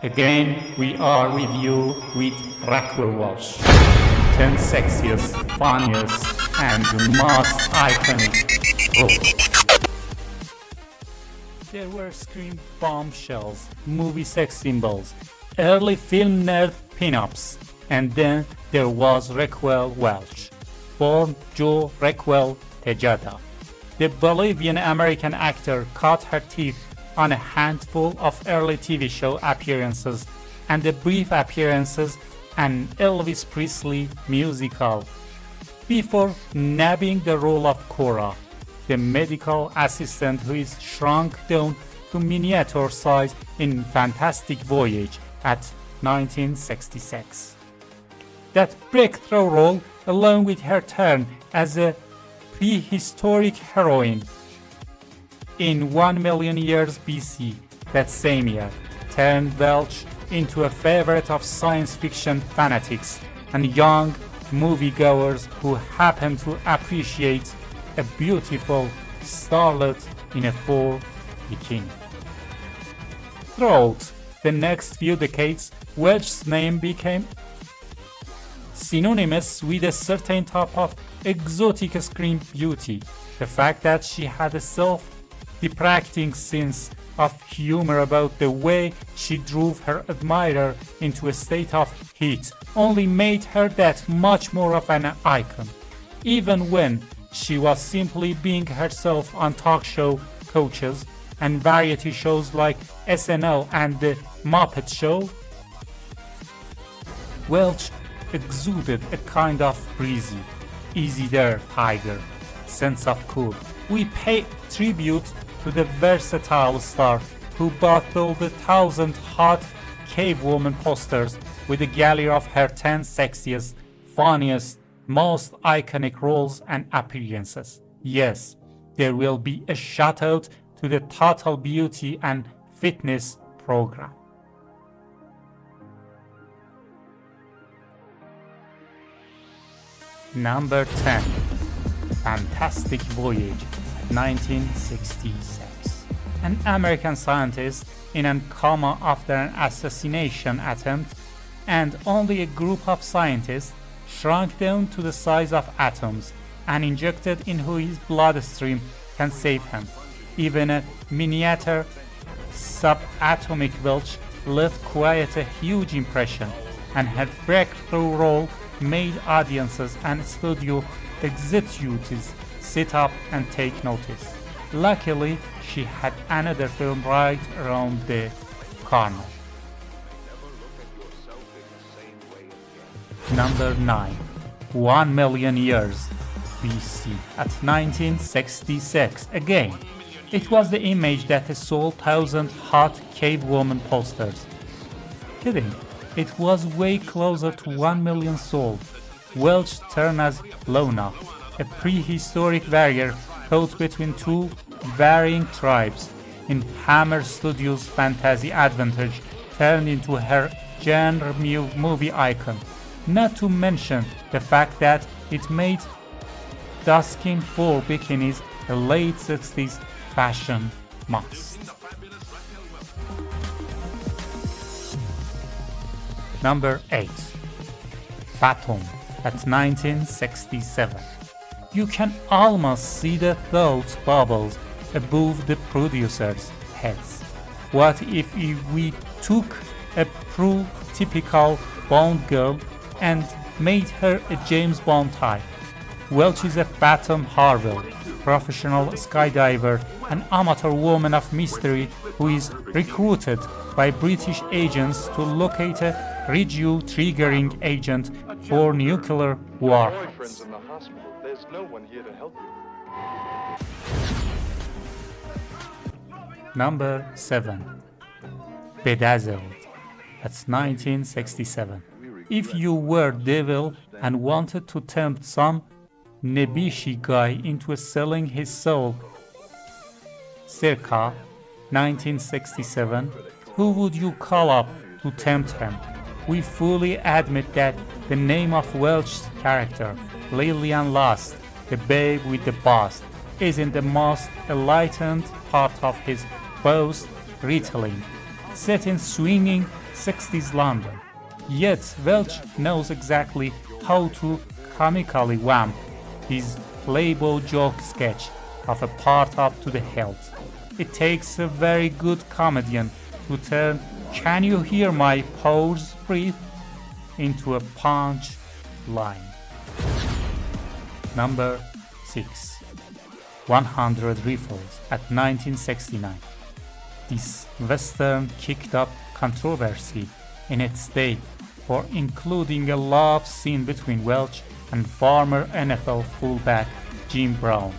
Again, we are with you with Raquel Welch. 10 sexiest, funniest, and most iconic roles. There were screen bombshells, movie sex symbols, early film nerd pin-ups, and then there was Raquel Welch, born Jo Raquel Tejada. The Bolivian-American actor cut her teeth on a handful of early TV show appearances and the brief appearances in Elvis Presley musical before nabbing the role of Cora, the medical assistant who is shrunk down to miniature size in Fantastic Voyage at 1966. That breakthrough role, along with her turn as a prehistoric heroine in 1 million years BC, that same year, turned Welch into a favorite of science fiction fanatics and young moviegoers who happen to appreciate a beautiful starlet in a full bikini. Throughout the next few decades, Welch's name became synonymous with a certain type of exotic screen beauty. The fact that she had a self-deprecating sense of humor about the way she drove her admirer into a state of heat only made her that much more of an icon, even when she was simply being herself on talk show coaches and variety shows like SNL and the Muppets show. Welch exuded a kind of breezy, easy there tiger sense of cool. We pay tribute to the versatile star who bottled the 1,000 hot cavewoman posters with a gallery of her 10 sexiest, funniest, most iconic roles and appearances. Yes, there will be a shout out to the Total Beauty and Fitness program. Number 10. Fantastic Voyage, 1966. An American scientist in a coma after an assassination attempt, and only a group of scientists shrunk down to the size of atoms and injected into his bloodstream can save him. Even a miniature subatomic Welch left quite a huge impression, and her breakthrough role made audiences and studio executives sit up and take notice. Luckily, she had another film right around the corner. Number 9. 1 million years BC at 1966. Again, it was the image that sold 1,000 hot cavewoman posters. Kidding, it was way closer to 1 million sold. Welch turned as Lona, a prehistoric warrior caught between two varying tribes. In Hammer Studios' fantasy adventage turned into her genre movie icon. Not to mention the fact that it made dusking full bikinis a late 60s fashion must. Number 8. Phantom at 1967. You can almost see the thought bubbles above the producers' heads. What if we took a prototypical Bond girl and made her a James Bond type? Welch is a Phantom Harville, professional skydiver, an amateur woman of mystery who is recruited by British agents to locate a radio-triggering agent for nuclear warheads. Number 7. Bedazzled. That's 1967. If you were devil and wanted to tempt some Nebishi guy into selling his soul circa 1967, who would you call up to tempt him? We fully admit that the name of Welch's character, Lillian Lost, the babe with the bust, is in the most enlightened part of his boast retelling, set in swinging 60s London. Yet Welch knows exactly how to comically vamp his Playboy joke sketch of a part up to the hilt. It takes a very good comedian to turn "Can you hear my pores breathe?" into a punch line. Number 6. 100 Rifles at 1969. This western kicked up controversy in its day for including a love scene between Welch and former NFL fullback Jim Brown.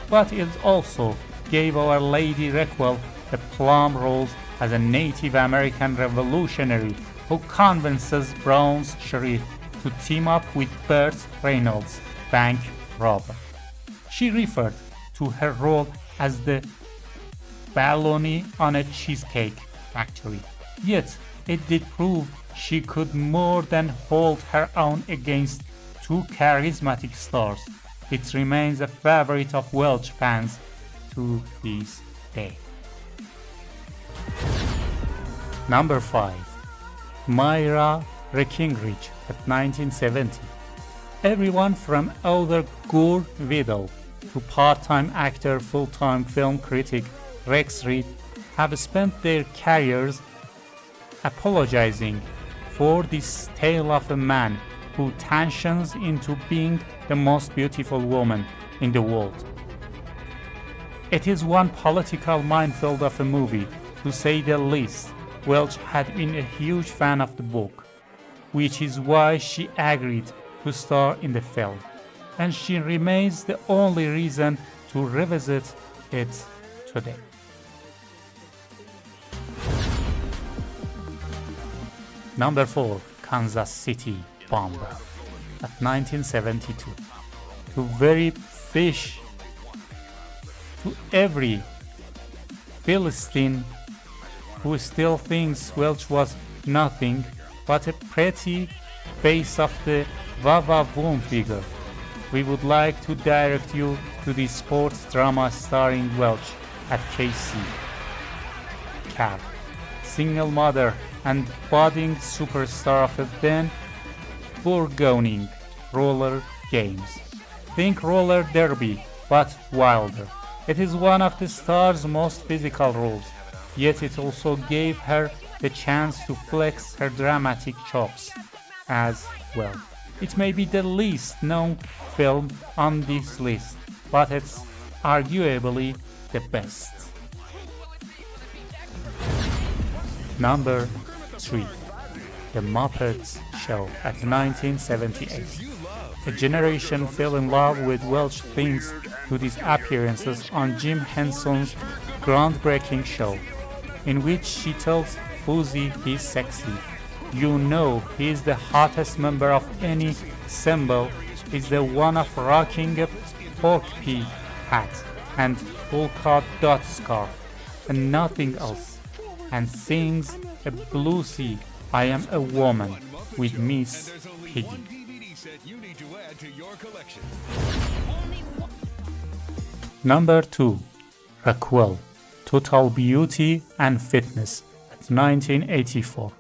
But it also gave our Lady Raquel a plum role as a Native American revolutionary who convinces Brown's sheriff to team up with Burt Reynolds' bank robber. She referred to her role as the baloney on a cheesecake factory. Yet, it did prove she could more than hold her own against two charismatic stars. It remains a favorite of Welch fans to this day. Number 5. Myra Reed at 1970. Everyone from author Gore Vidal to part-time actor, full-time film critic Rex Reed have spent their careers apologizing for this tale of a man who transitions into being the most beautiful woman in the world. It is one political minefield of a movie, to say the least. Welch had been a huge fan of the book, which is why she agreed to star in the film, and she remains the only reason to revisit it today. Number 4. Kansas City Bomber at 1972. To every Philistine who still thinks Welch was nothing but a pretty face of the Wavavoom figure, we would like to direct you to the sports drama starring Welch at KC. Cal, single mother and budding superstar of a then burgeoning roller games. Think roller derby, but wilder. It is one of the star's most physical roles, yet it also gave her the chance to flex her dramatic chops as well. It may be the least known film on this list, but it's arguably the best. Number 3. The Muppets Show at 1978. A generation fell in love with Welch thanks to these appearances on Jim Henson's groundbreaking show, in which she tells Fuzzy he's sexy. You know he's the hottest member of any ensemble, is the one of rocking a pork pie hat and polka dot scarf and nothing else, and sings a bluesy "I Am a Woman" with Miss Piggy. Number 2. Raquel, Total Beauty and Fitness at 1984.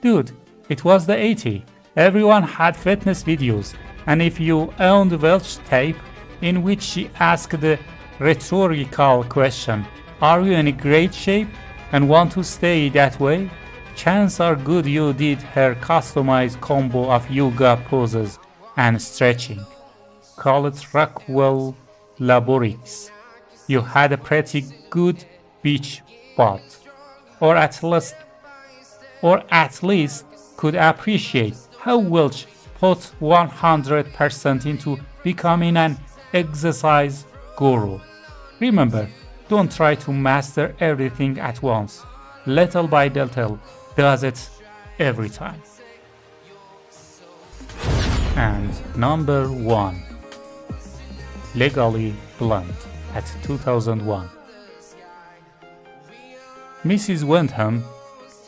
Dude, it was the 80s. Everyone had fitness videos, and if you owned Welch tape in which she asked the rhetorical question, "Are you in great shape and want to stay that way?" chances are good you did her customized combo of yoga poses and stretching. Call it Raquel Laborics. You had a pretty good beach butt, or at least could appreciate how Welch put 100% into becoming an exercise guru. Remember, don't try to master everything at once. Little by little does it every time. And number 1. Legally Blonde at 2001. Mrs. Wentham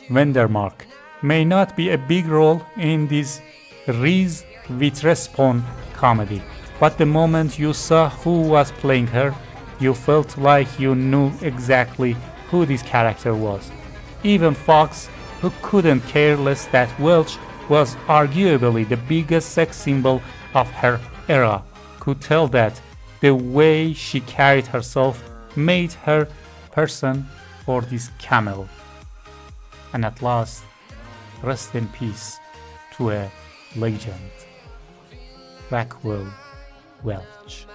Wendermark may not be a big role in this Reese Witherspoon comedy, but the moment you saw who was playing her, you felt like you knew exactly who this character was. Even Fox who couldn't care less that Welch was arguably the biggest sex symbol of her era, could tell that the way she carried herself made her person for this camel. And at last, rest in peace to a legend, Raquel Welch.